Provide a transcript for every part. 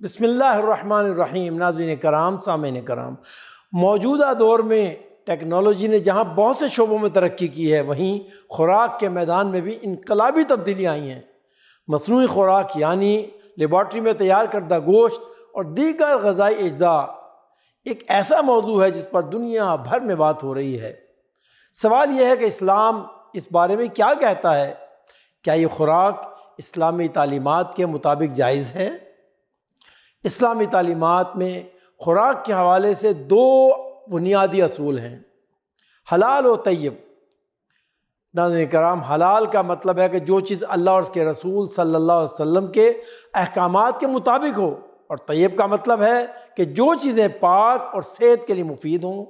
بسم اللہ الرحمن الرحیم۔ ناظرین کرام، سامعین کرام، موجودہ دور میں ٹیکنالوجی نے جہاں بہت سے شعبوں میں ترقی کی ہے، وہیں خوراک کے میدان میں بھی انقلابی تبدیلیاں آئی ہیں۔ مصنوعی خوراک یعنی لیبارٹری میں تیار کردہ گوشت اور دیگر غذائی اجزاء ایک ایسا موضوع ہے جس پر دنیا بھر میں بات ہو رہی ہے۔ سوال یہ ہے کہ اسلام اس بارے میں کیا کہتا ہے؟ کیا یہ خوراک اسلامی تعلیمات کے مطابق جائز ہے؟ اسلامی تعلیمات میں خوراک کے حوالے سے دو بنیادی اصول ہیں، حلال و طیب۔ ناظرین کرام، حلال کا مطلب ہے کہ جو چیز اللہ اور اس کے رسول صلی اللہ علیہ وسلم کے احکامات کے مطابق ہو، اور طیب کا مطلب ہے کہ جو چیزیں پاک اور صحت کے لیے مفید ہوں۔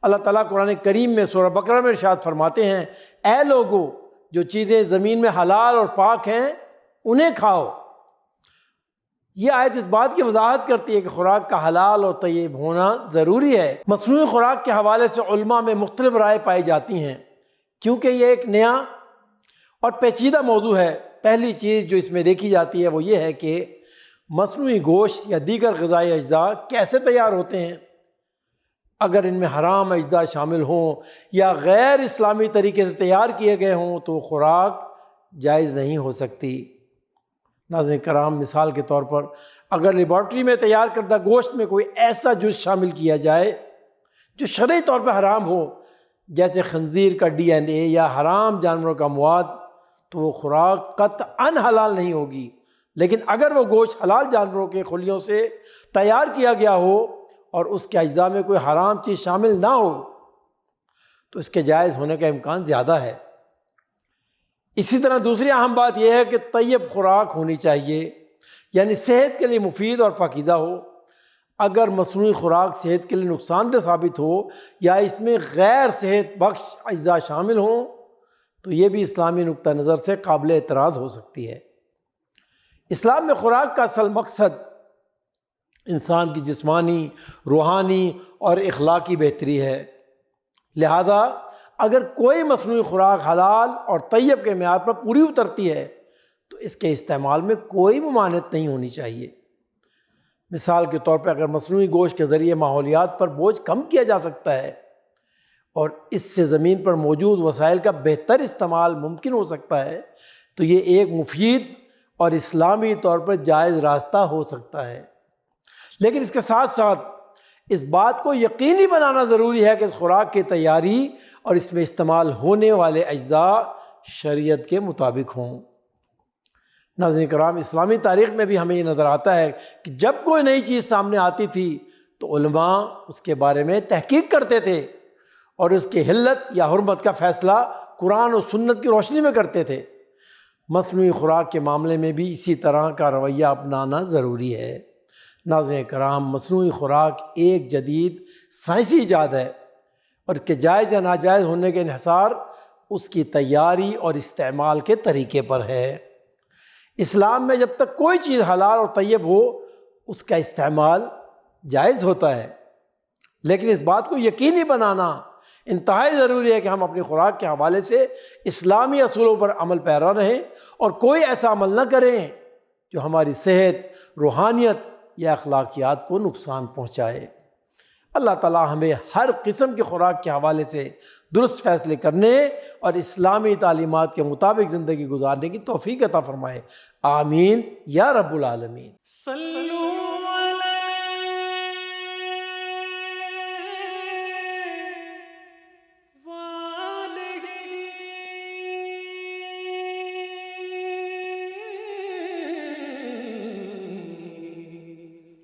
اللہ تعالیٰ قرآن کریم میں سورہ بقرہ میں ارشاد فرماتے ہیں، اے لوگو، جو چیزیں زمین میں حلال اور پاک ہیں انہیں کھاؤ۔ یہ آیت اس بات کی وضاحت کرتی ہے کہ خوراک کا حلال اور طیب ہونا ضروری ہے۔ مصنوعی خوراک کے حوالے سے علماء میں مختلف رائے پائی جاتی ہیں، کیونکہ یہ ایک نیا اور پیچیدہ موضوع ہے۔ پہلی چیز جو اس میں دیکھی جاتی ہے وہ یہ ہے کہ مصنوعی گوشت یا دیگر غذائی اجزاء کیسے تیار ہوتے ہیں۔ اگر ان میں حرام اجزاء شامل ہوں یا غیر اسلامی طریقے سے تیار کیے گئے ہوں تو خوراک جائز نہیں ہو سکتی۔ ناظرین کرام، مثال کے طور پر اگر لیبارٹری میں تیار کردہ گوشت میں کوئی ایسا جز شامل کیا جائے جو شرعی طور پر حرام ہو، جیسے خنزیر کا DNA یا حرام جانوروں کا مواد، تو وہ خوراک قطعاً حلال نہیں ہوگی۔ لیکن اگر وہ گوشت حلال جانوروں کے خلیوں سے تیار کیا گیا ہو اور اس کے اجزاء میں کوئی حرام چیز شامل نہ ہو تو اس کے جائز ہونے کا امکان زیادہ ہے۔ اسی طرح دوسری اہم بات یہ ہے کہ طیب خوراک ہونی چاہیے، یعنی صحت کے لیے مفید اور پاکیزہ ہو۔ اگر مصنوعی خوراک صحت کے لیے نقصان دہ ثابت ہو یا اس میں غیر صحت بخش اجزاء شامل ہوں تو یہ بھی اسلامی نقطہ نظر سے قابل اعتراض ہو سکتی ہے۔ اسلام میں خوراک کا اصل مقصد انسان کی جسمانی، روحانی اور اخلاقی بہتری ہے۔ لہذا اگر کوئی مصنوعی خوراک حلال اور طیب کے معیار پر پوری اترتی ہے تو اس کے استعمال میں کوئی ممانعت نہیں ہونی چاہیے۔ مثال کے طور پر اگر مصنوعی گوشت کے ذریعے ماحولیات پر بوجھ کم کیا جا سکتا ہے اور اس سے زمین پر موجود وسائل کا بہتر استعمال ممکن ہو سکتا ہے تو یہ ایک مفید اور اسلامی طور پر جائز راستہ ہو سکتا ہے۔ لیکن اس کے ساتھ ساتھ اس بات کو یقینی بنانا ضروری ہے کہ اس خوراک کی تیاری اور اس میں استعمال ہونے والے اجزاء شریعت کے مطابق ہوں۔ ناظرین کرام، اسلامی تاریخ میں بھی ہمیں یہ نظر آتا ہے کہ جب کوئی نئی چیز سامنے آتی تھی تو علماء اس کے بارے میں تحقیق کرتے تھے اور اس کی حلت یا حرمت کا فیصلہ قرآن و سنت کی روشنی میں کرتے تھے۔ مصنوعی خوراک کے معاملے میں بھی اسی طرح کا رویہ اپنانا ضروری ہے۔ ناظرین کرام، مصنوعی خوراک ایک جدید سائنسی ایجاد ہے اور اس کے جائز یا ناجائز ہونے کے انحصار اس کی تیاری اور استعمال کے طریقے پر ہے۔ اسلام میں جب تک کوئی چیز حلال اور طیب ہو اس کا استعمال جائز ہوتا ہے، لیکن اس بات کو یقینی بنانا انتہائی ضروری ہے کہ ہم اپنی خوراک کے حوالے سے اسلامی اصولوں پر عمل پیرا رہیں اور کوئی ایسا عمل نہ کریں جو ہماری صحت، روحانیت یا اخلاقیات کو نقصان پہنچائے۔ اللہ تعالیٰ ہمیں ہر قسم کی خوراک کے حوالے سے درست فیصلے کرنے اور اسلامی تعلیمات کے مطابق زندگی گزارنے کی توفیق عطا فرمائے۔ آمین یا رب العالمین۔